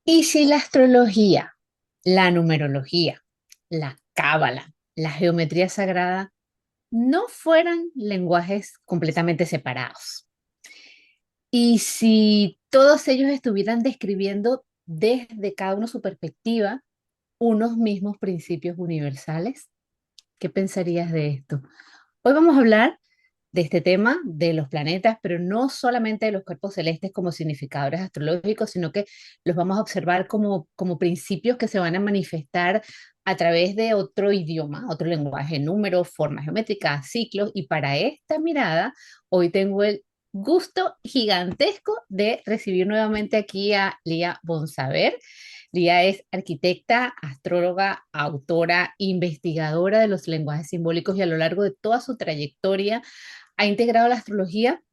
Y si la astrología, la numerología, la cábala, la geometría sagrada no fueran lenguajes completamente separados, y si todos ellos estuvieran describiendo desde cada uno su perspectiva unos mismos principios universales, ¿qué pensarías de esto? Hoy vamos a hablar de este tema de los planetas, pero no solamente de los cuerpos celestes como significadores astrológicos, sino que los vamos a observar como principios que se van a manifestar a través de otro idioma, otro lenguaje, números, formas geométricas, ciclos, y para esta mirada, hoy tengo el gusto gigantesco de recibir nuevamente aquí a Lía Bonsaver. Lía es arquitecta, astróloga, autora, investigadora de los lenguajes simbólicos y a lo largo de toda su trayectoria ha integrado la astrología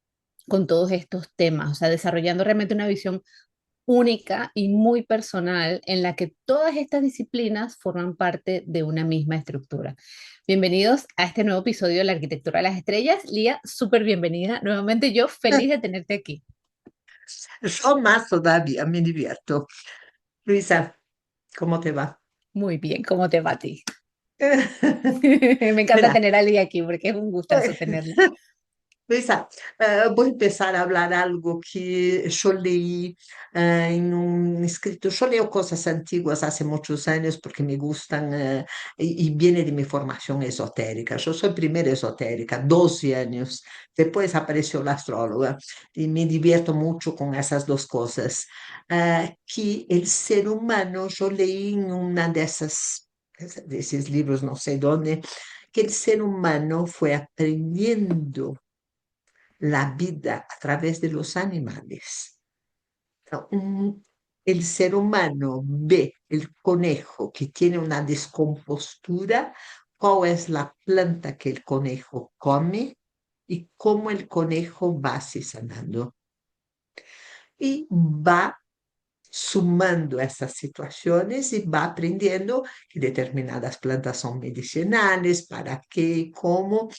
con todos estos temas, o sea, desarrollando realmente una visión única y muy personal en la que todas estas disciplinas forman parte de una misma estructura. Bienvenidos a este nuevo episodio de la arquitectura de las estrellas. Lía, súper bienvenida. Nuevamente yo feliz de tenerte aquí. Yo más todavía, me divierto. Luisa, ¿cómo te va? Muy bien, ¿cómo te va a ti? Me encanta Mira, tener a Lía aquí porque es un gustazo tenerla. Luisa, voy a empezar a hablar algo que yo leí en un escrito. Yo leo cosas antiguas hace muchos años porque me gustan y viene de mi formación esotérica. Yo soy primero esotérica, 12 años. Después apareció la astróloga y me divierto mucho con esas dos cosas. Que el ser humano, yo leí en una de esos libros, no sé dónde, que el ser humano fue aprendiendo la vida a través de los animales. No, el ser humano ve el conejo que tiene una descompostura, cuál es la planta que el conejo come y cómo el conejo va se sanando. Y va sumando esas situaciones y va aprendiendo que determinadas plantas son medicinales, para qué, cómo.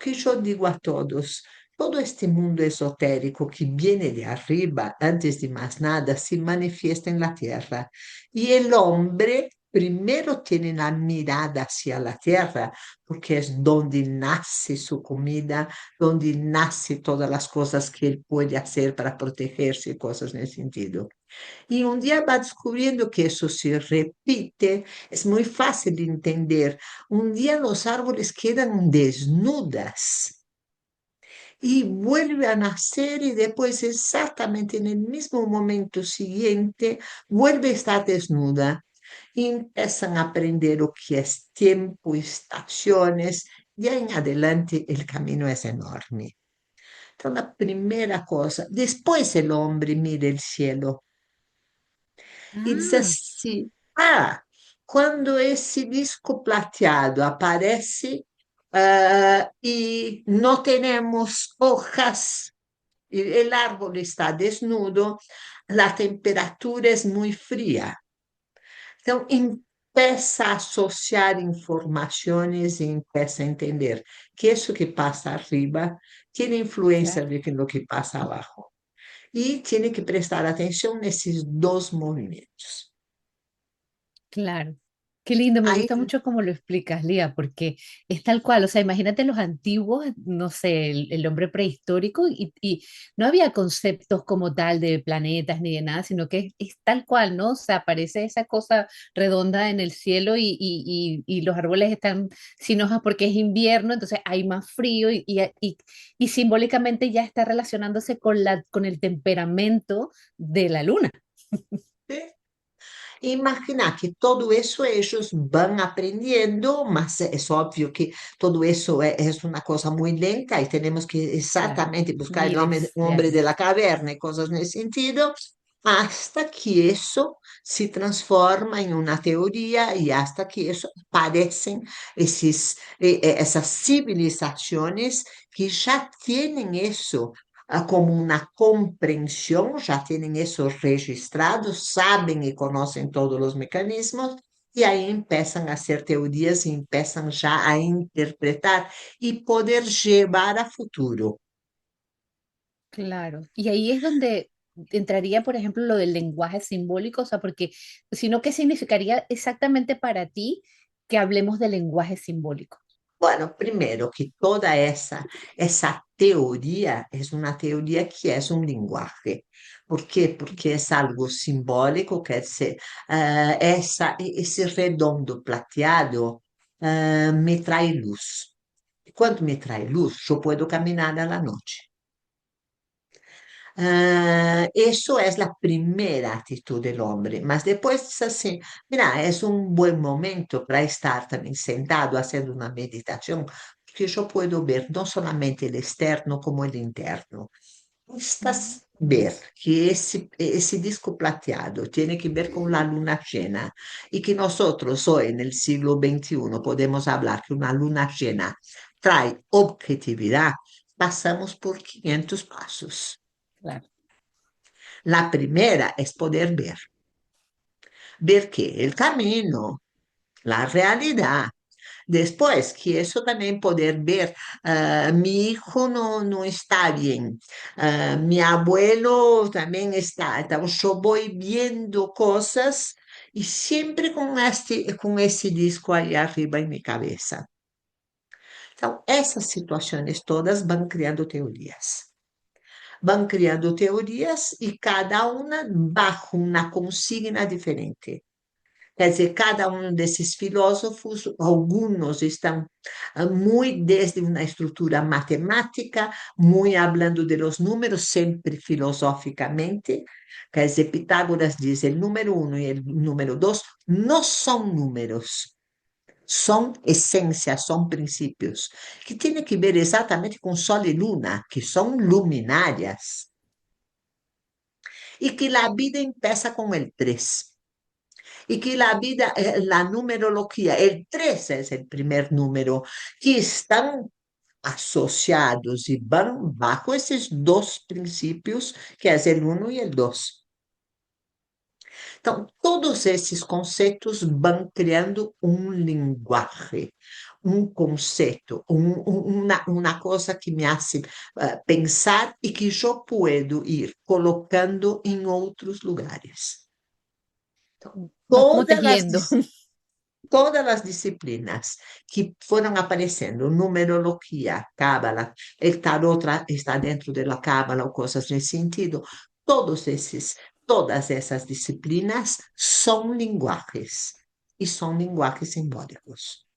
Que yo digo a todos, todo este mundo esotérico que viene de arriba, antes de más nada, se manifiesta en la tierra. Y el hombre primero tiene la mirada hacia la tierra, porque es donde nace su comida, donde nace todas las cosas que él puede hacer para protegerse, cosas en ese sentido. Y un día va descubriendo que eso se repite, es muy fácil de entender. Un día los árboles quedan desnudas y vuelve a nacer y después exactamente en el mismo momento siguiente vuelve a estar desnuda. Y empiezan a aprender lo que es tiempo, estaciones, y ahí en adelante el camino es enorme. Entonces, la primera cosa, después el hombre mira el cielo y dice Ah, assim: ah, quando esse disco plateado aparece e não temos hojas, e o árbol está desnudo, a temperatura é muito fria. Então, empieza a associar informações e empieza a entender que isso que passa arriba tem influência claro. no que passa abaixo. E tem que prestar atenção nesses dois movimentos. Claro, qué lindo, me Aí gusta mucho cómo lo explicas, Lía, porque es tal cual, o sea, imagínate los antiguos, no sé, el hombre prehistórico y no había conceptos como tal de planetas ni de nada, sino que es tal cual, ¿no? O sea, aparece esa cosa redonda en el cielo y los árboles están sin hojas porque es invierno, entonces hay más frío y simbólicamente ya está relacionándose con con el temperamento de la luna. imaginar que todo isso eles vão aprendendo, mas é óbvio que todo isso é uma coisa muito lenta e temos que Claro, exatamente buscar miles o de homem de años. la caverna e coisas nesse sentido, hasta que isso se transforma em uma teoria e hasta que isso aparecem essas civilizações que já têm isso como uma compreensão, já têm isso registrado, sabem e conhecem todos os mecanismos, e aí começam a ser teorias e começam já a interpretar e poder levar a futuro. Claro, y ahí es donde entraría, por ejemplo, lo del lenguaje simbólico? O sea, porque, sino, ¿qué significaría exactamente para ti que hablemos de lenguaje simbólico? Bueno, primero que toda esa teoría es una teoría que es un lenguaje. ¿Por qué? Porque es algo simbólico, que es ese redondo plateado me trae luz. Y cuando me trae luz, yo puedo caminar a la noche. Eso es la primera actitud del hombre, mas después es así, mira, es un buen momento para estar también sentado haciendo una meditación, porque yo puedo ver no solamente el externo como el interno. Estás ver que ese disco plateado tiene que ver con la luna llena y que nosotros hoy en el siglo XXI podemos hablar que una luna llena trae objetividad, pasamos por 500 pasos. Claro. La primera es poder ver, ver que el camino, la realidad. Después, que eso también poder ver, mi hijo no está bien, mi abuelo también está. Entonces, yo voy viendo cosas y siempre con ese disco ahí arriba en mi cabeza. Entonces, esas situaciones todas van creando teorías. Van criando teorías y cada una bajo una consigna diferente. Quer dizer, cada um desses filósofos, alguns estão muito desde uma estrutura matemática, muito hablando de los números, sempre filosoficamente. Quer dizer, Pitágoras diz, o número um e o número dois não são números, são essências, são princípios, que têm que ver exatamente com Sol e Luna, que são luminárias, e que a vida começa com o 3. Y que la vida, la numerología, el 3 es el primer número, que están asociados y van bajo esos dos principios, que es el uno y el 2. Entonces, todos esos conceptos van creando un lenguaje, un concepto, una cosa que me hace pensar y que yo puedo ir colocando en otros lugares. Vas como Todas las tejiendo. todas las disciplinas que fueron apareciendo, numerología, cábala, el tarot está dentro de la cábala o cosas en ese sentido, todas esas disciplinas son lenguajes y son lenguajes simbólicos.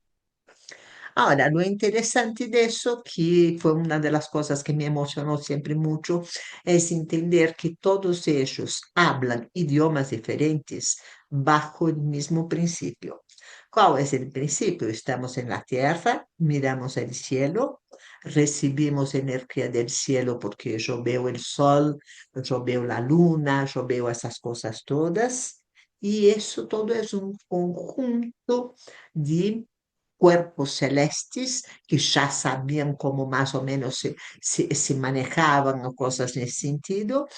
Ahora, lo interesante de eso, que fue una de las cosas que me emocionó siempre mucho, es entender que todos ellos hablan idiomas diferentes bajo el mismo principio. ¿Cuál es el principio? Estamos en la tierra, miramos el cielo, recibimos energía del cielo porque yo veo el sol, yo veo la luna, yo veo esas cosas todas. Y eso todo es un conjunto de cuerpos celestes que ya sabían cómo más o menos se manejaban o cosas en ese sentido.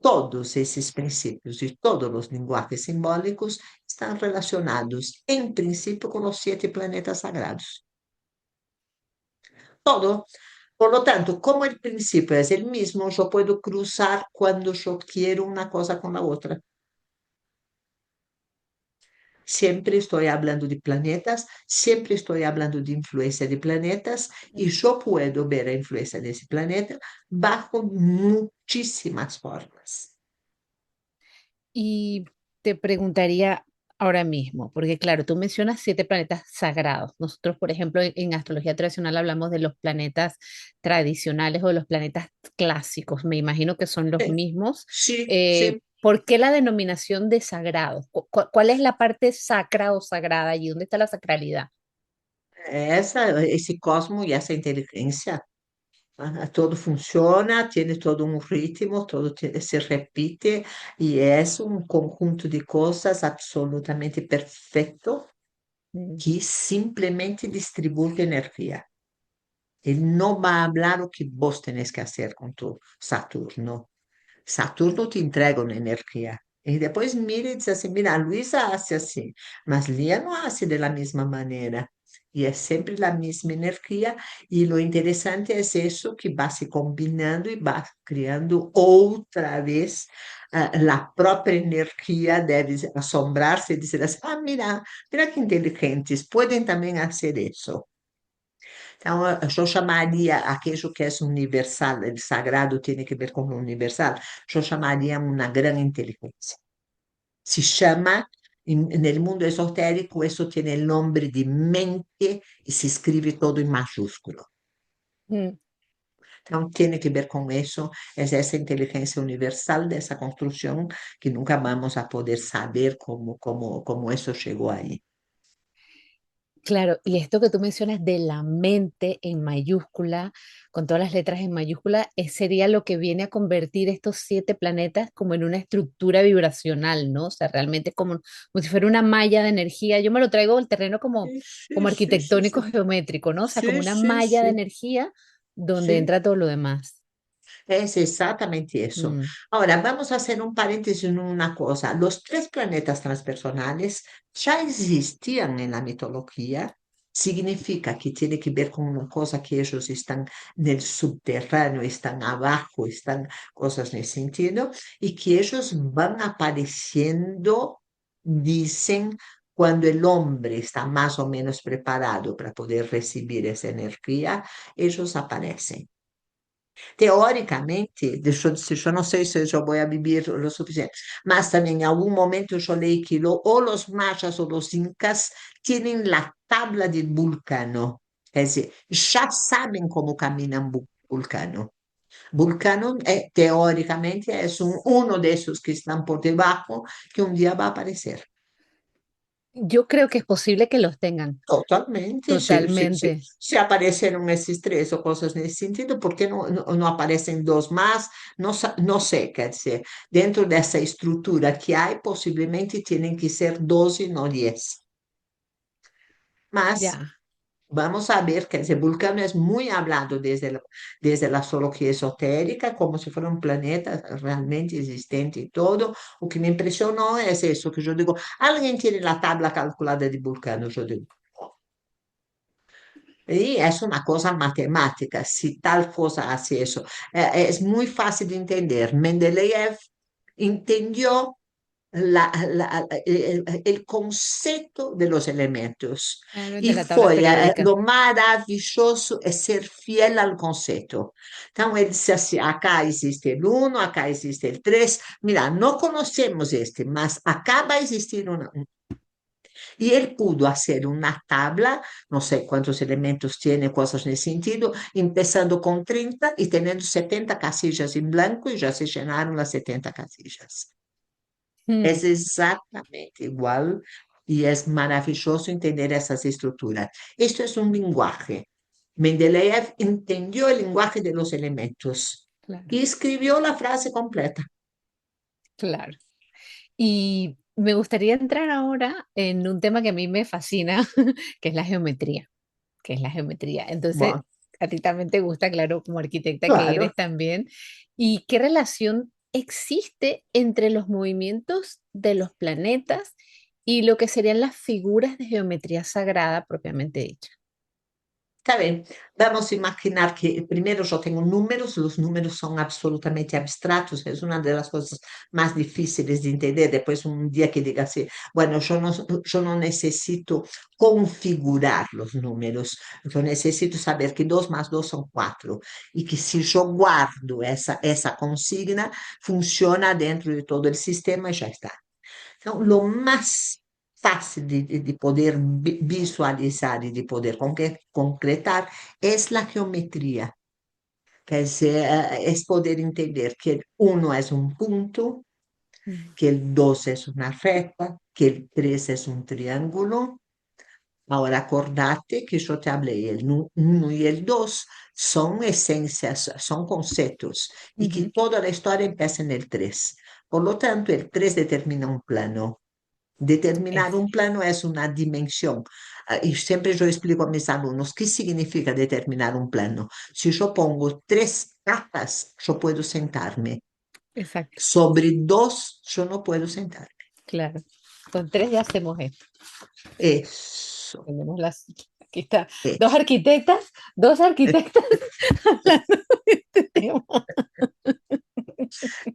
Todos esos principios y todos los lenguajes simbólicos están relacionados en principio con los 7 planetas sagrados. Todo. Por lo tanto, como el principio es el mismo, yo puedo cruzar cuando yo quiero una cosa con la otra. Siempre estoy hablando de planetas, siempre estoy hablando de influencia de planetas y yo puedo ver la influencia de ese planeta bajo muchísimas formas. Y te preguntaría ahora mismo, porque claro, tú mencionas 7 planetas sagrados. Nosotros, por ejemplo, en astrología tradicional hablamos de los planetas tradicionales o de los planetas clásicos. Me imagino que son los Sí, mismos. sí, sí. ¿Por qué la denominación de sagrados? ¿Cuál es la parte sacra o sagrada allí? ¿Dónde está la sacralidad? Ese cosmos y esa inteligencia, todo funciona, tiene todo un ritmo, todo se repite y es un conjunto de cosas absolutamente perfecto Mm. que simplemente distribuye energía. Él no va a hablar lo que vos tenés que hacer con tu Saturno. Saturno te entrega una energía. Y después mira y dice así, mira, Luisa hace así, mas Lía no hace de la misma manera. y es siempre la misma energía, y lo interesante es eso que va se combinando y va creando otra vez la propia energía, debe asombrarse y decir así, ah, mira, mira qué inteligentes, pueden también hacer eso. Então, eu chamaria aquilo que é universal, o sagrado tem que ver com o universal, eu chamaria uma grande inteligência. Se chama, nel mundo esotérico, isso tem o nome de mente e se escreve todo em maiúsculo. Mm. Então, tem que ver com isso, é essa inteligência universal dessa construção que nunca vamos a poder saber como isso chegou aí. Claro, y esto que tú mencionas de la mente en mayúscula, con todas las letras en mayúscula, sería lo que viene a convertir estos 7 planetas como en una estructura vibracional, ¿no? O sea, realmente como si fuera una malla de energía. Yo me lo traigo al terreno como, Sim, como sim, sim, arquitectónico sim. geométrico, ¿no? O sea, como Sim, una sim, malla de sim. energía donde Sim. entra todo lo demás. Es exactamente eso. Mm, Ahora, vamos a hacer un paréntesis en una cosa. Los tres planetas transpersonales ya existían en la mitología. Significa que tiene que ver con una cosa que ellos están en el subterráneo, están abajo, están cosas en ese sentido, y que ellos van apareciendo, dicen, cuando el hombre está más o menos preparado para poder recibir esa energía, ellos aparecen. Teoricamente, deixa eu dizer, eu não sei se eu vou a viver o suficiente, mas também em algum momento eu leí que ou os mayas ou os incas têm a tabla de Vulcano, quer dizer, já sabem como caminham Vulcano. Vulcano é, teoricamente, é um desses que estão por debaixo que um dia vai aparecer. Yo creo que es posible que los tengan Totalmente, totalmente. se apareceram esses três ou coisas nesse sentido, por que não aparecem dois mais? Não, não sei, quer dizer, dentro dessa estrutura que há, possivelmente têm que ser 12, não 10. Mas Ya. vamos a ver, quer dizer, Vulcano é muito hablado desde a astrologia esotérica, como se fosse um planeta realmente existente e todo. O que me impressionou é isso, que eu digo, alguém tem a tabla calculada de Vulcano? Eu digo, y es una cosa matemática, si tal cosa hace eso. Es muy fácil de entender. Mendeleev entendió el concepto de los elementos Claro, de y la tabla fue periódica. lo maravilloso es ser fiel al concepto. Entonces él dice así, acá existe el uno, acá existe el tres. Mira, no conocemos este, mas acá va a existir una, y él pudo hacer una tabla, no sé cuántos elementos tiene, cosas en ese sentido, empezando con 30 y teniendo 70 casillas en blanco y ya se llenaron las 70 casillas. Mm. Es exactamente igual y es maravilloso entender esas estructuras. Esto es un lenguaje. Mendeleev entendió el lenguaje de los elementos Claro, y escribió la frase completa. claro. Y me gustaría entrar ahora en un tema que a mí me fascina, que es la geometría, que es la geometría. Entonces, Bueno, a ti también te gusta, claro, como arquitecta que claro. eres también. ¿Y qué relación existe entre los movimientos de los planetas y lo que serían las figuras de geometría sagrada propiamente dicha? Está bien, vamos a imaginar que primero yo tengo números, los números son absolutamente abstractos, es una de las cosas más difíciles de entender. Después un día que diga así, bueno, yo no necesito configurar los números, yo necesito saber que 2 más 2 son 4 y que si yo guardo esa consigna, funciona dentro de todo el sistema y ya está. Então, lo más fácil de poder visualizar y de poder concretar es la geometría, que es poder entender que el uno es un punto, Mm. que el 2 es una recta, que el 3 es un triángulo. Ahora acordate que yo te hablé, el 1 y el 2 son esencias, son conceptos, y que Ujú. toda la historia empieza en el 3. Por lo tanto, el 3 determina un plano. Determinar Es, un plano es una dimensión. Y siempre yo explico a mis alumnos qué significa determinar un plano. Si yo pongo 3 capas, yo puedo sentarme. exacto, Sobre 2, yo no puedo sentarme. claro. Con tres ya hacemos esto. Eso. Tenemos las. Aquí está. Es, Dos arquitectas hablando de este tema.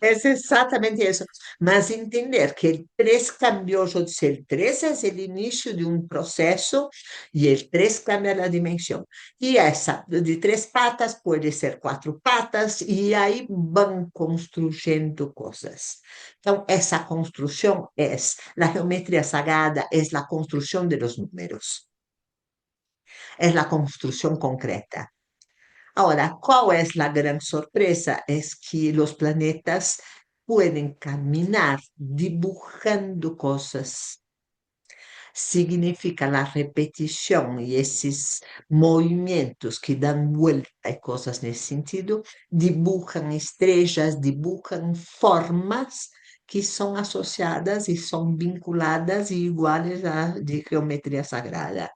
es exactamente eso. Mas entender que el 3 cambió, yo decía, el 3 es el inicio de un proceso y el 3 cambia la dimensión. Y esa de 3 patas puede ser 4 patas y ahí van construyendo cosas. Entonces, esa construcción es, la geometría sagrada es la construcción de los números, es la construcción concreta. Ahora, ¿cuál es la gran sorpresa? Es que los planetas pueden caminar dibujando cosas. Significa la repetición y esos movimientos que dan vuelta y cosas en ese sentido, dibujan estrellas, dibujan formas que son asociadas y son vinculadas y iguales a de geometría sagrada.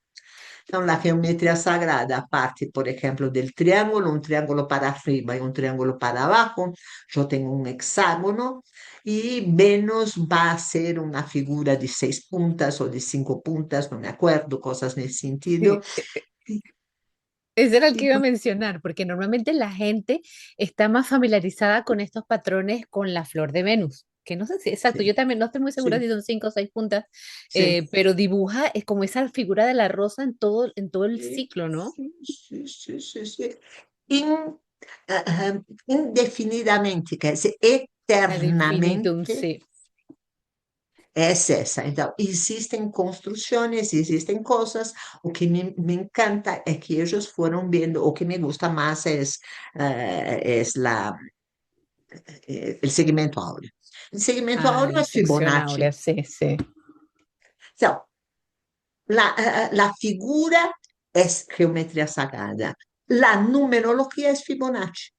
Então, la geometría sagrada parte, por ejemplo, del triángulo, un triángulo para arriba y un triángulo para abajo. Yo tengo un hexágono y Venus va a ser una figura de 6 puntas o de 5 puntas, no me acuerdo, cosas en ese sentido. Sí, Y, ese era el que y iba a mencionar, porque normalmente la gente está más familiarizada con estos patrones con la flor de Venus, que no sé si, exacto, sí, yo también no estoy muy segura sí, si son 5 o 6 puntas, sí. pero dibuja es como esa figura de la rosa en todo el Sí, ciclo, ¿no? sí, sí, sí, sí, sí. In- indefinidamente, quer dizer, Ad infinitum, eternamente. sí. Es esa. Então, existem construções, existem coisas. O que me encanta é que eles foram vendo, o que me gusta mais é el segmento áureo. El segmento Ah, áureo la es sección Fibonacci. áurea, sí, sí. Então, la figura es geometría sagrada. La numerología es Fibonacci.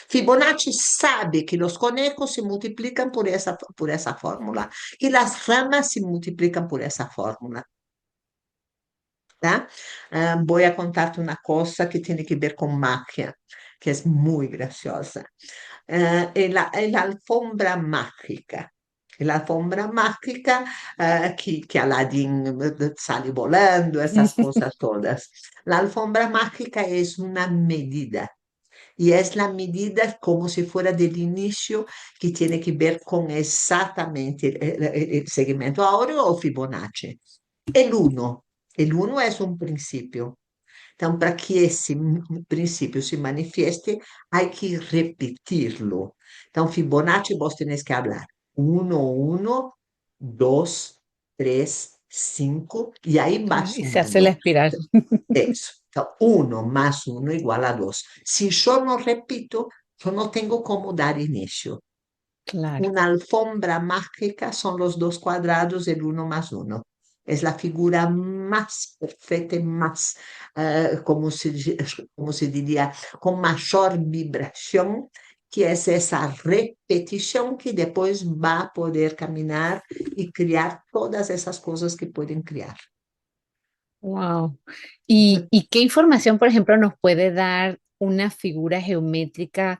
Fibonacci sabe que los conejos se multiplican por esa fórmula y las ramas se multiplican por esa fórmula. Tá? Voy a contarte una cosa que tiene que ver con magia, que es muy graciosa. La alfombra mágica. La alfombra mágica que Aladdin sale volando, esas cosas todas. La alfombra mágica es una medida. Y es la medida como si fuera del inicio que tiene que ver con exactamente el segmento áureo o Fibonacci. El uno. El uno es un principio. Então, para que esse princípio se manifieste, há que repetirlo. Então, Fibonacci, vos tenés que hablar. Uno, dos, tres, cinco, y ahí va Claro, y se hace la sumando. espiral. Eso. Então, uno más uno igual a dos. Si yo no repito, yo no tengo cómo dar inicio. Claro. Una alfombra mágica son los dos cuadrados del uno más uno. Es la figura más perfecta y más, como se diría, con mayor vibración, que es esa repetición que después va a poder caminar y crear todas esas cosas que pueden crear. Wow. Y qué información, por ejemplo, nos puede dar una figura geométrica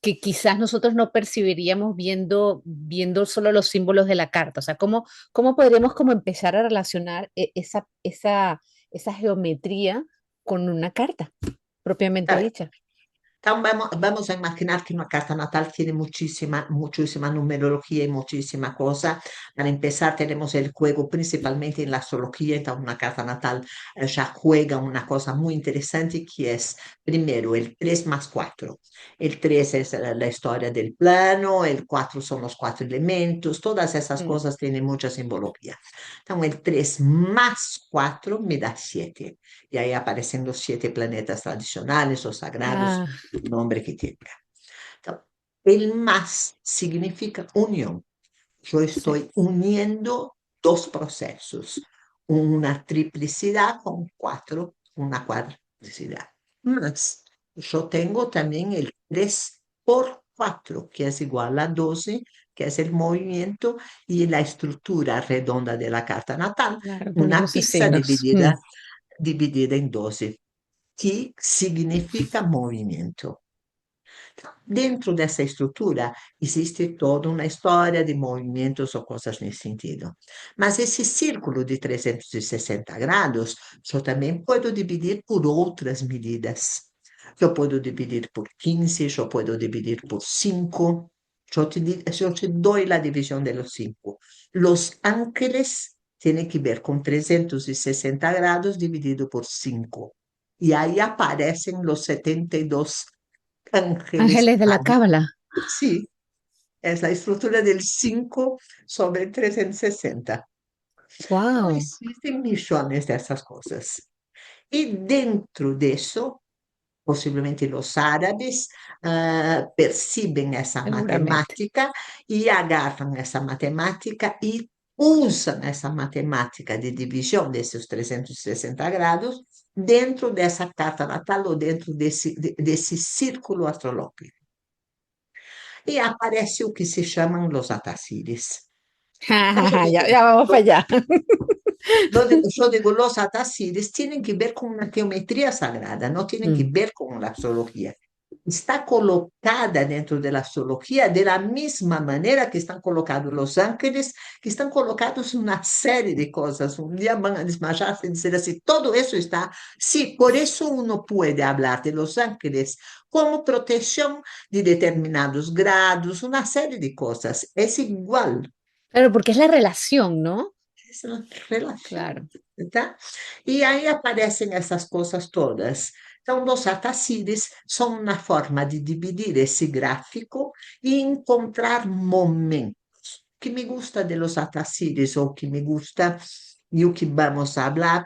que quizás nosotros no percibiríamos viendo solo los símbolos de la carta? O sea, ¿cómo podríamos como empezar a relacionar esa geometría con una carta propiamente dicha? Então, vamos a imaginar que una carta natal tiene muchísima numerología y muchísima cosa. Para empezar, tenemos el juego principalmente en la astrología. Entonces, una carta natal ya juega una cosa muy interesante que es, primero, el 3 más 4. El 3 es la historia del plano, el 4 son los 4 elementos, todas esas Mm. cosas tienen mucha simbología. Entonces, el 3 más 4 me da 7. Y ahí aparecen los 7 planetas tradicionales o sagrados, Ah, nombre que tenga. Então, el más significa unión. Yo sí, estoy uniendo dos procesos, una triplicidad con 4, una cuadricidad. Más, yo tengo también el 3 por 4, que es igual a 12, que es el movimiento y la estructura redonda de la carta natal, claro, con los una 12 pizza signos. Mm. dividida, en 12, que significa movimiento. Dentro dessa estrutura existe toda uma história de movimentos ou coisas nesse sentido. Mas esse círculo de 360 graus, eu também posso dividir por outras medidas. Eu posso dividir por 15, eu posso dividir por 5. Eu te dou a divisão de los 5. Los ángeles tienen que ver con 360 grados dividido por 5. Y ahí aparecen los 72 ángeles. Ángeles de la Cábala. Sí, es la estructura del 5 sobre 360. Então, Wow, existen millones de esas cosas. Y dentro de eso, posiblemente los árabes perciben esa seguramente. matemática y agarran esa matemática y usan esa matemática de división de esos 360 grados dentro de esa carta natal o dentro de ese círculo astrológico. Y aparece o que se llaman los atacides. Cuando Ya, digo, ya vamos para allá. yo digo, los atacides tienen que ver con una geometría sagrada, no tienen que Mm. ver con la astrología. Está colocada dentro de la astrología de la misma manera que están colocados los ángeles, que están colocados una serie de cosas. Un día van a desmayarse y decir así, todo eso está. Sí, por eso uno puede hablar de los ángeles como protección de determinados grados, una serie de cosas. Es igual. Claro, porque es la relación, ¿no? Essa relação, Claro. tá? E aí aparecem essas coisas todas. Então, os atacides são uma forma de dividir esse gráfico e encontrar momentos. O que me gusta de los atacides, ou o que me gusta, e o que vamos falar,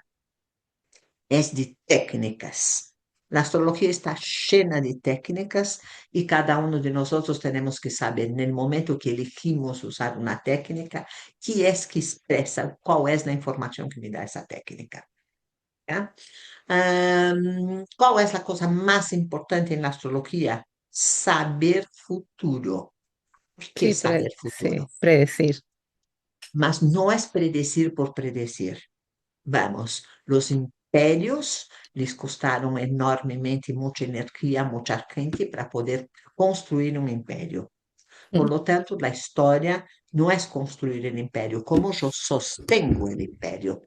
es de técnicas. La astrología está llena de técnicas y cada uno de nosotros tenemos que saber en el momento que elegimos usar una técnica, qué es que expresa, cuál es la información que me da esa técnica. ¿Ya? ¿Cuál es la cosa más importante en la astrología? Saber futuro. ¿Por qué Sí, saber sí, futuro? predecir. Mas no es predecir por predecir. Vamos, los imperios les costaron enormemente mucha energía, mucha gente para poder construir un imperio. Por Mm. lo tanto, la historia no es construir el imperio, como yo sostengo el imperio.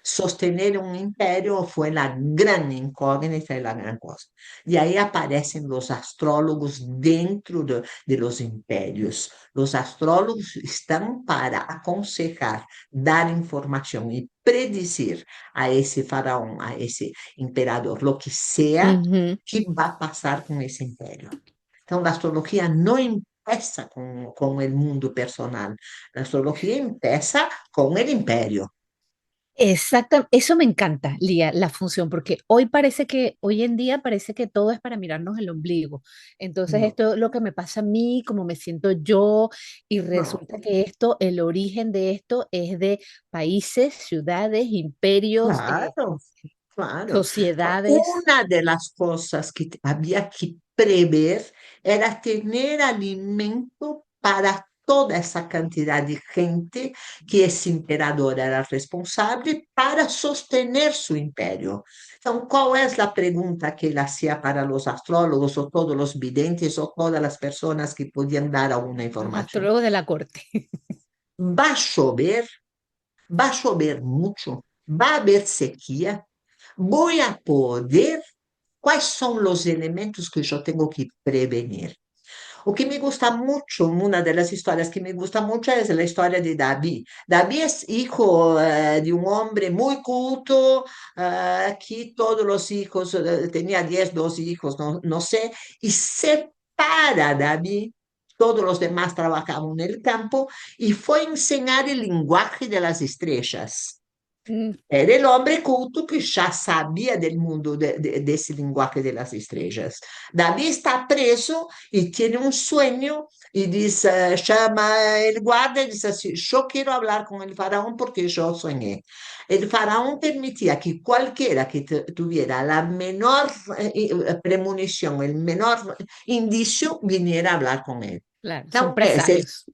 Sostener un imperio fue la gran incógnita y la gran cosa. Y ahí aparecen los astrólogos dentro de los imperios. Los astrólogos están para aconsejar, dar información y predecir a ese faraón, a ese emperador, lo que sea Ujú. que va a pasar con ese imperio. Entonces, la astrología no empieza con el mundo personal, la astrología empieza con el imperio. Exacto, eso me encanta, Lía, la función, porque hoy en día parece que todo es para mirarnos el ombligo. Entonces, No, esto es lo que me pasa a mí, cómo me siento yo, y no. resulta que esto, el origen de esto es de países, ciudades, imperios, Claro, claro. sociedades. Una de las cosas que había que prever era tener alimento para toda esa cantidad de gente que ese emperador era responsable para sostener su imperio. Entonces, ¿cuál es la pregunta que él hacía para los astrólogos o todos los videntes o todas las personas que podían dar alguna Los información? astrólogos de la corte. ¿Va a llover? Va a llover mucho, va a haber sequía, voy a poder, ¿cuáles son los elementos que yo tengo que prevenir? O que me gusta mucho, una de las historias que me gusta mucho es la historia de David. David es hijo de un hombre muy culto, aquí todos los hijos, tenía 10 12 hijos, no, no sé, y separa David. Todos los demás trabajaban en el campo y fue a enseñar el lenguaje de las estrellas. Mm. Era el hombre culto que ya sabía del mundo de ese lenguaje de las estrellas. David está preso y tiene un sueño y dice, llama el guardia y dice así, yo quiero hablar con el faraón porque yo soñé. El faraón permitía que cualquiera que tuviera la menor premonición, el menor indicio, viniera a hablar con él. Claro, son Entonces, presagios.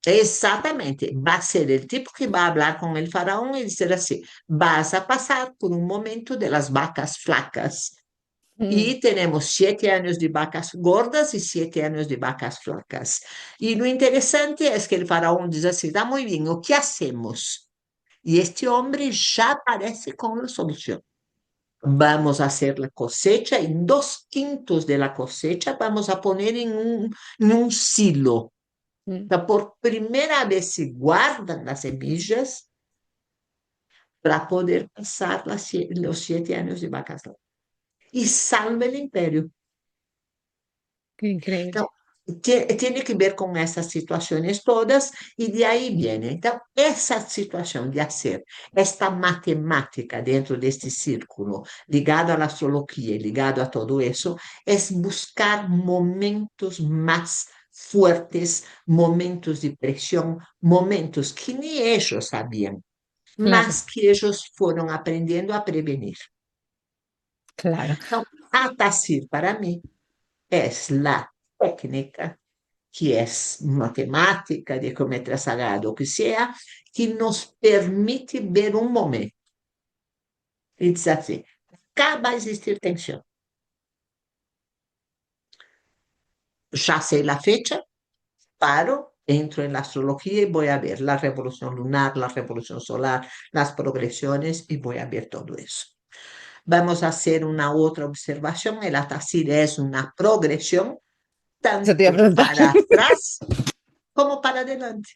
exactamente, va a ser el tipo que va a hablar con el faraón y decir así, vas a pasar por un momento de las vacas flacas. Mm, Y tenemos 7 años de vacas gordas y 7 años de vacas flacas. Y lo interesante es que el faraón dice así, está muy bien, ¿o qué hacemos? Y este hombre ya aparece con la solución. Vamos a hacer la cosecha y 2/5 de la cosecha vamos a poner en un silo. mm, Por primera vez se guardan las semillas para poder pasar los 7 años de vacas y salva el imperio. qué increíble. Então, tiene que ver con esas situaciones todas y de ahí viene. Entonces, esa situación de hacer esta matemática dentro de este círculo, ligado a la astrología y ligado a todo eso, es buscar momentos más fuertes, momentos de presión, momentos que ni ellos sabían, Claro, más que ellos fueron aprendiendo a prevenir. claro. Entonces, Atacir para mí es la técnica que es matemática, de geometría sagrada, o que sea, que nos permite ver un momento y dice así, acá va a existir tensión. Ya sé la fecha, paro, entro en la astrología y voy a ver la revolución lunar, la revolución solar, las progresiones y voy a ver todo eso. Vamos a hacer una otra observación. El Atacir es una progresión Eso te iba a tanto preguntar. para atrás como para adelante.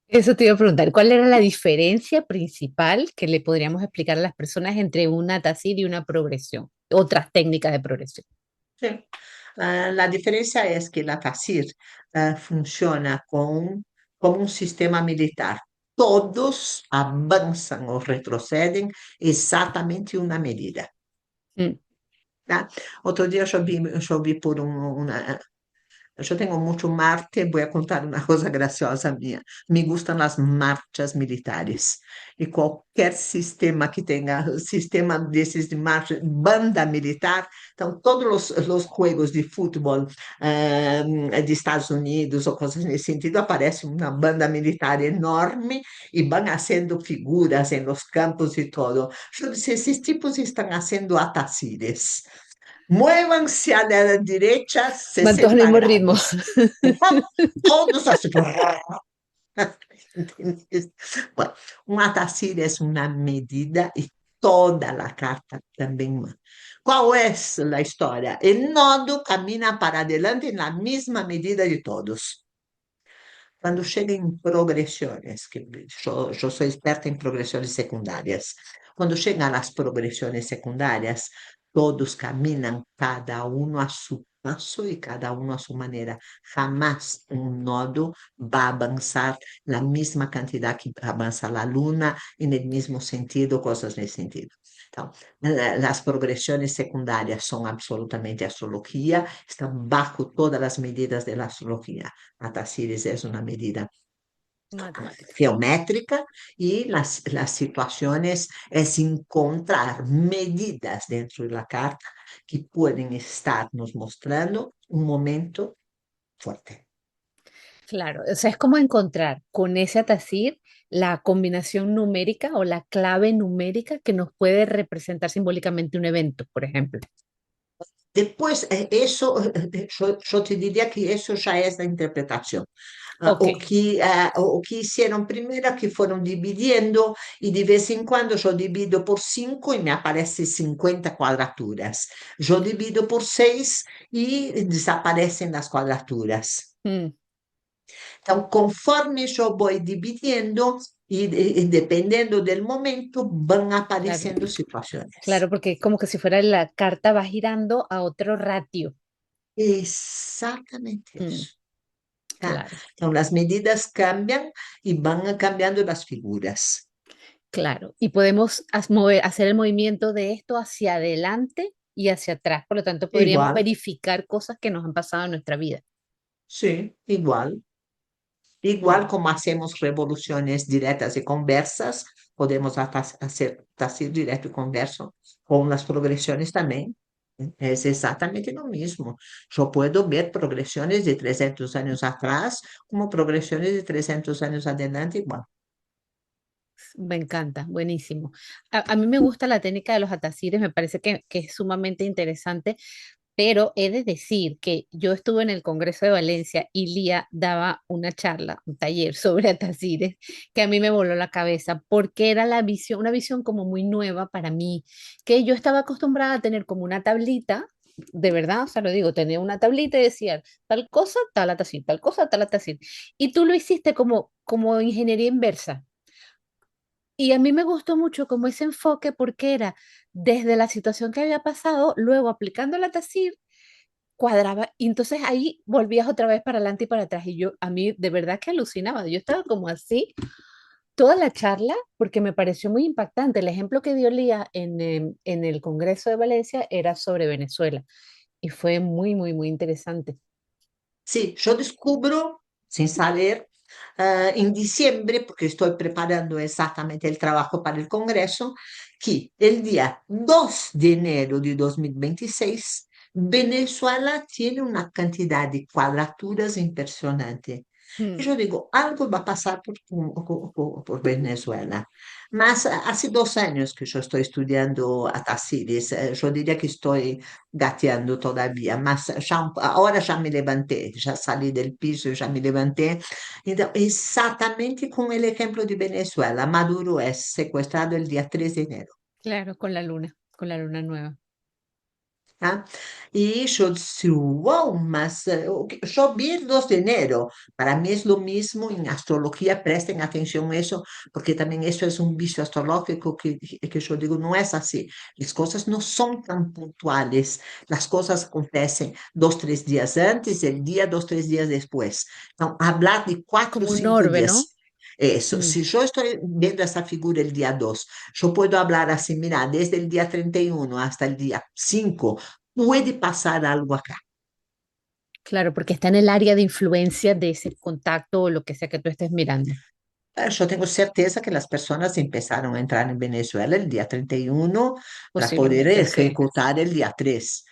Eso te iba a preguntar. ¿Cuál era la diferencia principal que le podríamos explicar a las personas entre una tacid y una progresión? Otras técnicas de progresión. Sí. La diferencia es que la TASIR funciona como un sistema militar. Todos avanzan o retroceden exactamente una medida. Mm, ¿Tá? Otro día yo vi por yo tengo mucho Marte, voy a contar una cosa graciosa mía. Me gustan las marchas militares y cualquier sistema que tenga, sistema de esos de marcha, banda militar, todos los juegos de fútbol de Estados Unidos o cosas nesse sentido, aparece una banda militar enorme y van haciendo figuras en los campos y todo. Yo dije, esos tipos están haciendo atacires. Muévanse a la derecha van todos al 60 mismo ritmo. grados. Todos así. ¿Entendés? Bueno, una tacida es una medida y toda la carta también. ¿Cuál es la historia? El nodo camina para adelante en la misma medida de todos. Cuando llega en progresiones, que yo soy experta en progresiones secundarias, cuando llegan a las progresiones secundarias, todos caminan cada uno a su paso y cada uno a su manera. Jamás un nodo va a avanzar la misma cantidad que avanza la luna en el mismo sentido, cosas en ese sentido. Entonces, las progresiones secundarias son absolutamente astrología, están bajo todas las medidas de la astrología. Atacides es una medida Matemática. geométrica y las situaciones es encontrar medidas dentro de la carta que pueden estarnos mostrando un momento fuerte. Claro, o sea, es como encontrar con ese atacir la combinación numérica o la clave numérica que nos puede representar simbólicamente un evento, por ejemplo. Después, yo te diría que eso ya es la interpretación. Ok, O que hicieron primero, que fueron dividiendo y de vez en cuando yo divido por 5 y me aparecen 50 cuadraturas. Yo divido por 6 y desaparecen las cuadraturas. mm, Entonces, conforme yo voy dividiendo y dependiendo del momento, van claro, apareciendo situaciones. claro, porque es como que si fuera la carta va girando a otro ratio. Exactamente Mm, eso. Ah, claro, entonces, las medidas cambian y van cambiando las figuras. claro. Y podemos hacer el movimiento de esto hacia adelante y hacia atrás. Por lo tanto, podríamos Igual, verificar cosas que nos han pasado en nuestra vida. sí, igual. Igual Mm, como hacemos revoluciones directas y conversas, podemos hacer hacer directo y converso con las progresiones también. Es exactamente lo mismo. Yo puedo ver progresiones de 300 años atrás como progresiones de 300 años adelante igual. Me encanta, buenísimo. A mí me gusta la técnica de los atasires, me parece que es sumamente interesante, pero he de decir que yo estuve en el Congreso de Valencia y Lía daba una charla, un taller sobre atasires, que a mí me voló la cabeza porque era la visión, una visión como muy nueva para mí, que yo estaba acostumbrada a tener como una tablita, de verdad, o sea, lo digo, tenía una tablita y decía tal cosa, tal atacir, tal cosa, tal atacir. Y tú lo hiciste como ingeniería inversa. Y a mí me gustó mucho como ese enfoque porque era desde la situación que había pasado, luego aplicando la TASIR, cuadraba y entonces ahí volvías otra vez para adelante y para atrás. Y yo, a mí de verdad que alucinaba. Yo estaba como así toda la charla porque me pareció muy impactante. El ejemplo que dio Lía en el Congreso de Valencia era sobre Venezuela y fue muy, muy, muy interesante. Sí, yo descubro, sin saber, en diciembre, porque estoy preparando exactamente el trabajo para el Congreso, que el día 2 de enero de 2026 Venezuela tiene una cantidad de cuadraturas impresionante. Y Mm, yo digo, algo va a pasar por Venezuela. Mas hace 2 años que yo estoy estudiando a Tassiris, yo diría que estoy gateando todavía, mas ahora ya me levanté, ya salí del piso, ya me levanté. Entonces, exactamente con el ejemplo de Venezuela, Maduro es secuestrado el día 3 de enero. claro, con la luna nueva. Tá? Y yo decía, wow, mas yo vi el 2 de enero. Para mí es lo mismo en astrología, presten atención a eso, porque también eso es un vicio astrológico que yo digo, no es así. Las cosas no son tan puntuales. Las cosas acontecen 2, 3 días antes, el día 2, 3 días después. Entonces, hablar de cuatro o Como un cinco orbe, ¿no? días. Eso, Mm, si yo estoy viendo esa figura el día 2, yo puedo hablar así, mira, desde el día 31 hasta el día 5 puede pasar algo acá. claro, porque está en el área de influencia de ese contacto o lo que sea que tú estés mirando, Yo tengo certeza que las personas empezaron a entrar en Venezuela el día 31 para poder posiblemente, sí. ejecutar el día 3.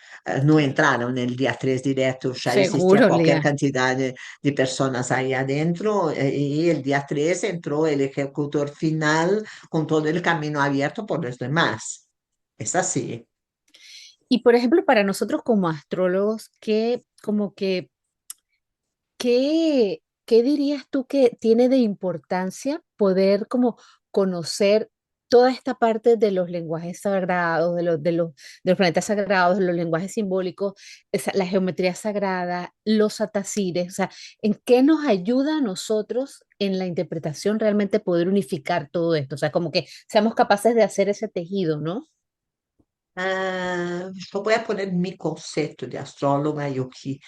No entraron el día 3 directo, ya existía Seguro, cualquier Lía. cantidad de personas ahí adentro y el día 3 entró el ejecutor final con todo el camino abierto por los demás. Es así. Y por ejemplo, para nosotros como astrólogos, ¿qué dirías tú que tiene de importancia poder como conocer toda esta parte de los lenguajes sagrados, de los planetas sagrados, de los lenguajes simbólicos, la geometría sagrada, los atasires? O sea, ¿en qué nos ayuda a nosotros en la interpretación realmente poder unificar todo esto? O sea, como que seamos capaces de hacer ese tejido, ¿no? Yo voy a poner mi concepto de astróloga y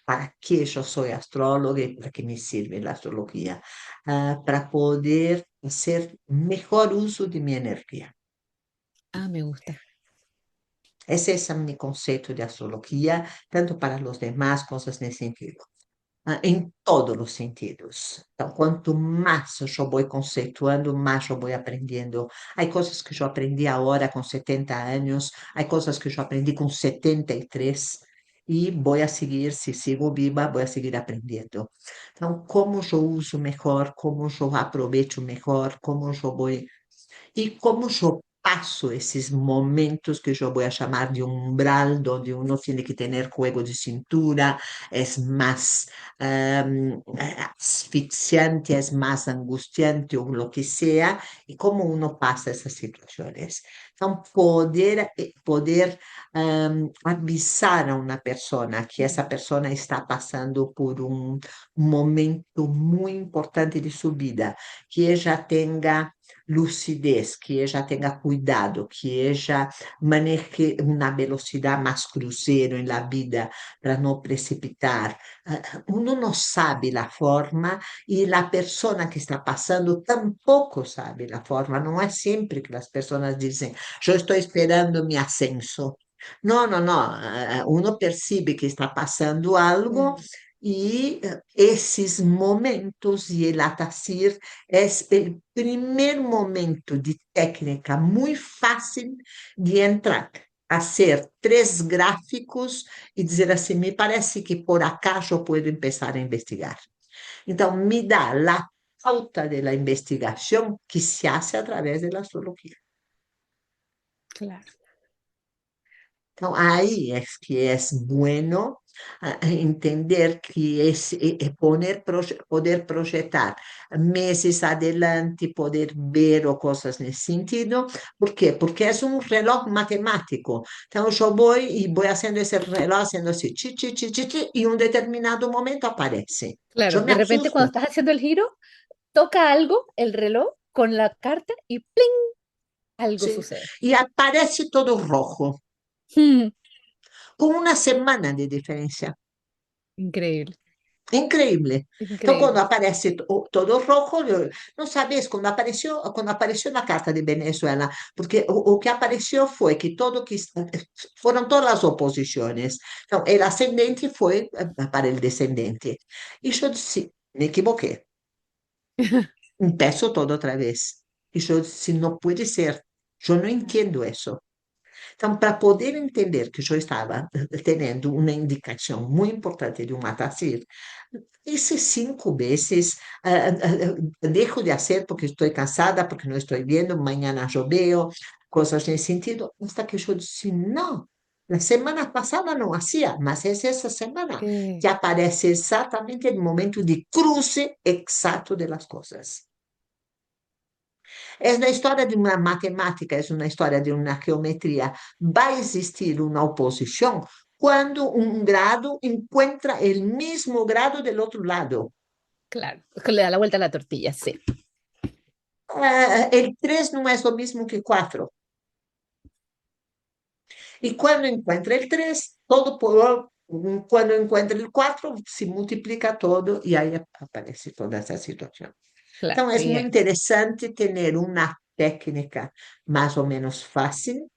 para qué yo soy astróloga y para qué me sirve la astrología. Para poder hacer mejor uso de mi energía. Ah, me gusta. Ese es mi concepto de astrología, tanto para los demás cosas en ese sentido. Em todos os sentidos. Então, quanto mais eu vou conceituando, mais eu vou aprendendo. Há coisas que eu aprendi agora com 70 anos, há coisas que eu aprendi com 73 e vou a seguir, se sigo viva, vou a seguir aprendendo. Então, como eu uso melhor, como eu aproveito melhor, como eu vou e como eu passo esses momentos que eu vou chamar de umbral, onde uno tem que ter juego de cintura, é mais asfixiante, é mais angustiante ou o que seja, e como uno passa essas situações. Então, poder avisar a uma pessoa que essa pessoa está passando por um momento muito importante de sua vida, que ela tenha lucidez, que ella tenga cuidado, que ella maneje una velocidad más crucero en la vida para no precipitar. Uno no sabe la forma y la persona que está pasando tampoco sabe la forma. No es siempre que las personas dicen, yo estoy esperando mi ascenso. No, no, no. Uno percibe que está pasando algo Mm. y esos momentos y el atacir es el primer momento de técnica muy fácil de entrar, hacer 3 gráficos y decir así, me parece que por acá yo puedo empezar a investigar. Então, me dá lá. pauta de la investigación que se hace a través de la astrología. Claro. Então, aí é que é bueno entender que é poder projetar meses adelante, poder ver ou coisas nesse sentido. Por quê? Porque é um reloj matemático. Então, eu vou e vou fazendo esse reloj, fazendo assim, chi, chi, chi, chi, chi, e em um determinado momento aparece. Claro, Eu me de repente cuando assusto. estás haciendo el giro, toca algo, el reloj, con la carta y ¡pling! Algo Sim. sucede. E aparece todo rojo, Mm, com uma semana de diferença. increíble, Increíble. Entonces, cuando increíble. aparece todo rojo, no sabes, cuando apareció la carta de Venezuela, porque lo que apareció fue que fueron todas las oposiciones. Entonces, el ascendente fue para el descendente. Y yo sí, me equivoqué. Empezó todo otra vez. Y yo sí, no puede ser. Yo no entiendo eso. Então, para poder entender que eu estava tendo uma indicação muito importante de um Atacir, esses 5 meses deixo de fazer porque estou cansada, porque não estou vendo, amanhã eu veo, coisas nesse sentido, hasta que eu disse, não, na semana passada não fazia, mas é essa semana que Que, aparece exatamente no momento de cruce exato das coisas. É na história de uma matemática, é uma história de uma geometria. Vai existir uma oposição quando um grado encontra o mesmo grado do outro lado. claro, es que le da la vuelta a la tortilla, sí, El 3 não é o mesmo que 4. E quando encontra o 3, quando encontra o 4, se multiplica todo e aí aparece toda essa situação. claro. Então, é muito interessante ter uma técnica mais ou menos fácil,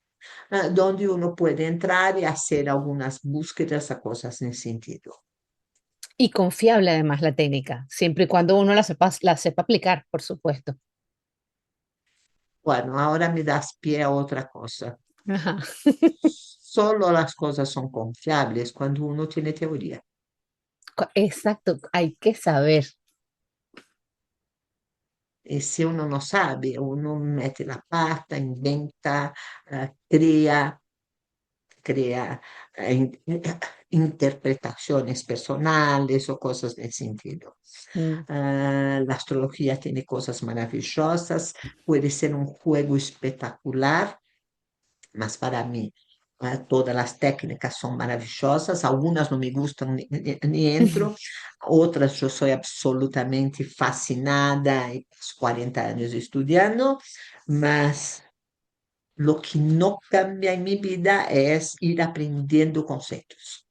donde uno puede entrar y hacer algunas búsquedas a cosas en ese sentido. Y confiable además la técnica, siempre y cuando uno la sepa aplicar, por supuesto. Bueno, ahora me das pie a otra cosa. Ajá. Solo las cosas son confiables cuando uno tiene teoría. Exacto, hay que saber. Y si uno no sabe, uno mete la pata, inventa, crea interpretaciones personales o cosas del sentido. Mm, La astrología tiene cosas maravillosas, puede ser un juego espectacular, mas para mí todas las técnicas son maravillosas, algunas no me gustan ni entro, otras yo soy absolutamente fascinada y 40 años estudiando, mas lo que no cambia en mi vida es ir aprendiendo conceptos.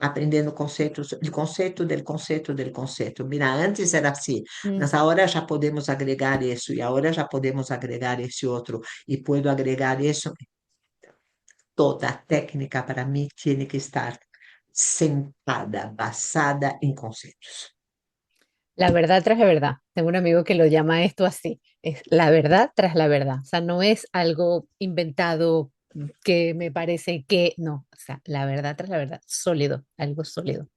Aprendendo conceitos, o conceito del conceito del conceito. Mira, antes era assim, mm. mas agora já podemos agregar isso, e agora já podemos agregar esse outro, e puedo agregar isso. Toda técnica para mim tem que estar sentada, basada em conceitos. La verdad tras la verdad. Tengo un amigo que lo llama esto así. Es la verdad tras la verdad. O sea, no es algo inventado que me parece que no. O sea, la verdad tras la verdad. Sólido, algo sólido.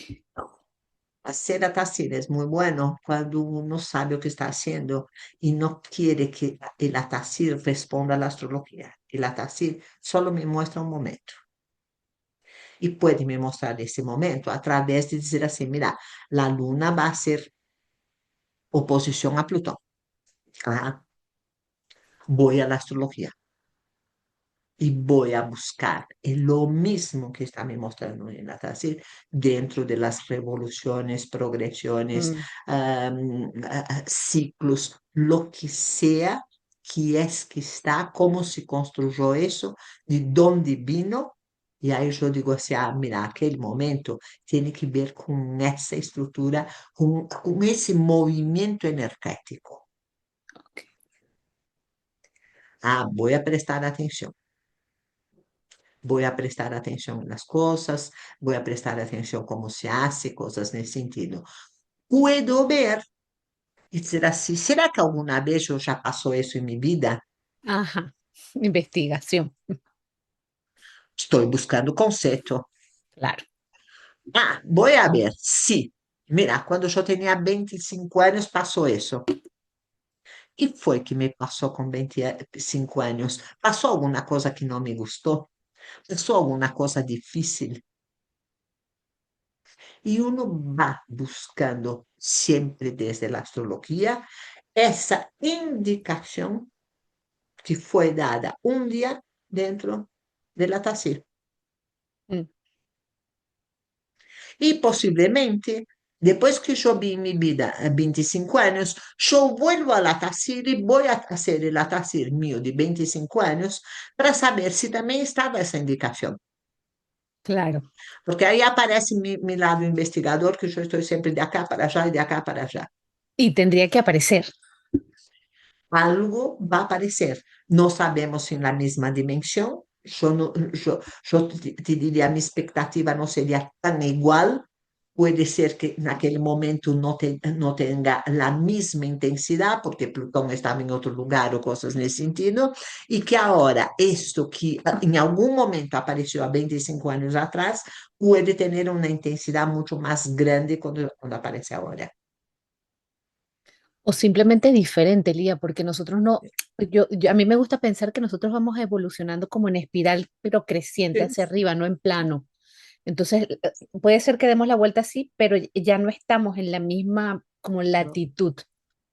Então, hacer atacir es muy bueno cuando uno sabe lo que está haciendo y no quiere que el atacir responda a la astrología. El atacir solo me muestra un momento. Y puede me mostrar ese momento a través de decir así, mira, la luna va a ser oposición a Plutón. Ah, voy a la astrología y voy a buscar lo mismo que está me mostrando en la Tacir dentro de las revoluciones, progresiones, Mm, ciclos, lo que sea que es que está, cómo se construyó eso, de dónde vino. Y ahí yo digo así, mira, aquel momento tiene que ver con esa estructura, con ese movimiento energético. ok. Voy a prestar atención. Voy a prestar atención en las cosas, voy a prestar atención cómo se hace, cosas en ese sentido. Puedo ver y decir así, ¿será que alguna vez yo ya pasó eso en mi vida? Ajá. Investigación. Estoy buscando concepto. Claro. Voy a ver, sí. Mira, cuando yo tenía 25 años pasó eso. ¿Qué fue que me pasó con 25 años? Pasó alguna cosa que no me gustó, pasó alguna cosa difícil. Y uno va buscando siempre desde la astrología esa indicación que fue dada un día dentro de la TASIR. Mm. Y posiblemente, después que yo vi mi vida 25 años, yo vuelvo a la TASIR y voy a hacer el TASIR mío de 25 años para saber si también estaba esa indicación. Claro. Porque ahí aparece mi lado investigador, que yo estoy siempre de acá para allá y de acá para allá. Y tendría que aparecer. Algo va a aparecer. No sabemos si en la misma dimensión. Yo te diría, mi expectativa no sería tan igual. Puede ser que en aquel momento no tenga la misma intensidad porque Plutón estaba en otro lugar o cosas en ese sentido, y que ahora esto que en algún momento apareció a 25 años atrás puede tener una intensidad mucho más grande cuando aparece ahora. O simplemente diferente, Lía, porque nosotros no, a mí me gusta pensar que nosotros vamos evolucionando como en espiral, pero creciente Sí, hacia arriba, no en plano. Entonces, puede ser que demos la vuelta así, pero ya no estamos en la misma como no, latitud.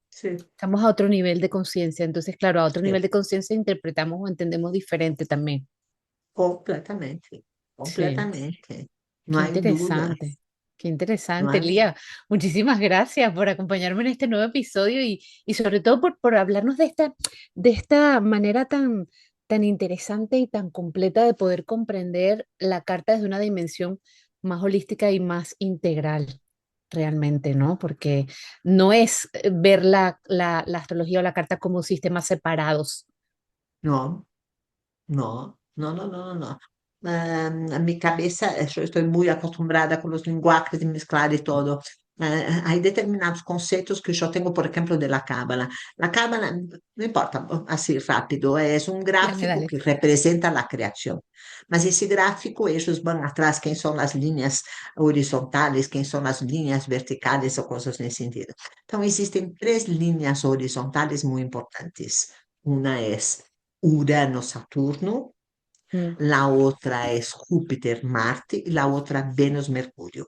sí, Estamos a otro nivel de conciencia. Entonces, claro, a otro nivel sí. de conciencia interpretamos o entendemos diferente también. Completamente, Sí. completamente. No Qué hay duda, interesante, qué no interesante, hay. Lía. Muchísimas gracias por acompañarme en este nuevo episodio y sobre todo por hablarnos de esta manera tan interesante y tan completa de poder comprender la carta desde una dimensión más holística y más integral, realmente, ¿no? Porque no es ver la astrología o la carta como sistemas separados. No, no, no, no, no, no, no. Mi cabeza, yo estoy muy acostumbrada con los lenguajes de mezclar y todo. Hay determinados conceptos que yo tengo, por ejemplo, de la cábala. La cábala, no importa, así rápido, es un Dale, gráfico dale. que representa la creación. Mas ese gráfico, ellos van atrás, quién son las líneas horizontales, quién son las líneas verticales o cosas en ese sentido. Entonces, existen tres líneas horizontales muy importantes. Una es Urano-Saturno, Mm, la otra es Júpiter-Marte y la otra Venus-Mercurio.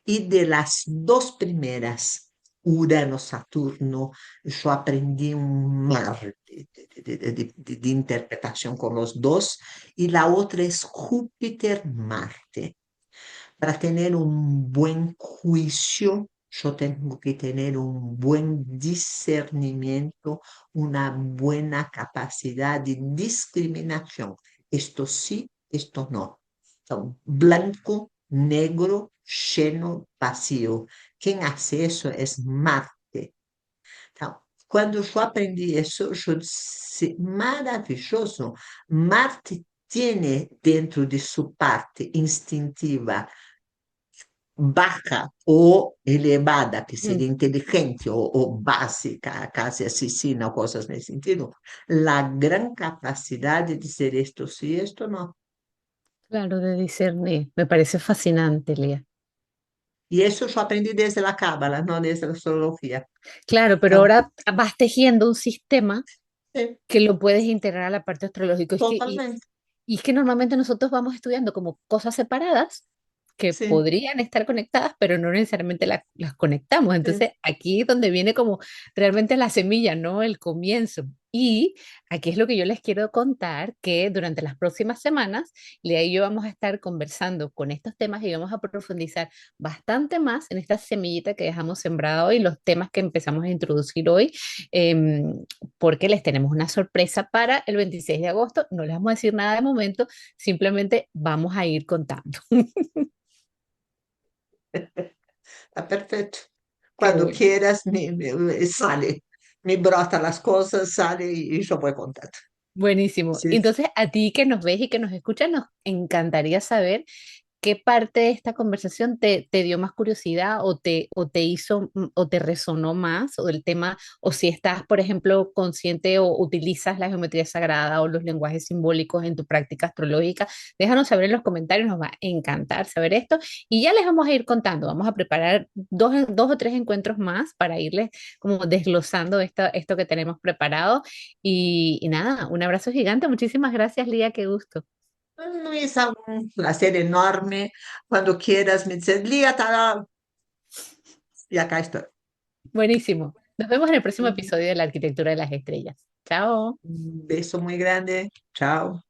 Y de las dos primeras, Urano-Saturno, yo aprendí un mar de interpretación con los dos, y la otra es Júpiter-Marte. Para tener un buen juicio, yo tengo que tener un buen discernimiento, una buena capacidad de discriminación. Esto sí, esto no. Então, blanco, negro, lleno, vacío. Quien hace eso es Marte. Então, quando eu aprendi isso, eu disse, maravilhoso. Marte tiene dentro de su parte instintiva baja o elevada, que mm. sería inteligente o básica, casi asesina o cosas nesse sentido, la gran capacidad de decir esto sí, esto no. Claro, de discernir. Me parece fascinante, Lía. Y eso yo aprendí desde la cábala, no desde la astrología. Claro, pero Entonces, ahora vas tejiendo un sistema sí, que lo puedes integrar a la parte astrológica. totalmente, Y es que normalmente nosotros vamos estudiando como cosas separadas que sí, podrían estar conectadas, pero no necesariamente las conectamos. sí. Entonces, aquí es donde viene como realmente la semilla, ¿no? El comienzo. Y aquí es lo que yo les quiero contar, que durante las próximas semanas, Lea y yo vamos a estar conversando con estos temas y vamos a profundizar bastante más en esta semillita que dejamos sembrada hoy, los temas que empezamos a introducir hoy, porque les tenemos una sorpresa para el 26 de agosto. No les vamos a decir nada de momento, simplemente vamos a ir contando. Está perfecto. Qué Cuando bueno. quieras, sale, me brota las cosas, sale y yo voy contando. Buenísimo. Sí, Entonces, a ti que nos ves y que nos escuchas, nos encantaría saber ¿qué parte de esta conversación te dio más curiosidad o te hizo o te resonó más o del tema, o si estás, por ejemplo, consciente o utilizas la geometría sagrada o los lenguajes simbólicos en tu práctica astrológica? Déjanos saber en los comentarios, nos va a encantar saber esto y ya les vamos a ir contando, vamos a preparar dos o tres encuentros más para irles como desglosando esto que tenemos preparado y nada, un abrazo gigante, muchísimas gracias Lía, qué gusto. Luisa, un placer enorme. Cuando quieras me dices, Lía, tada, y acá estoy. Buenísimo. Nos vemos en el próximo episodio de la arquitectura de las estrellas. Chao. Un beso muy grande. Chao.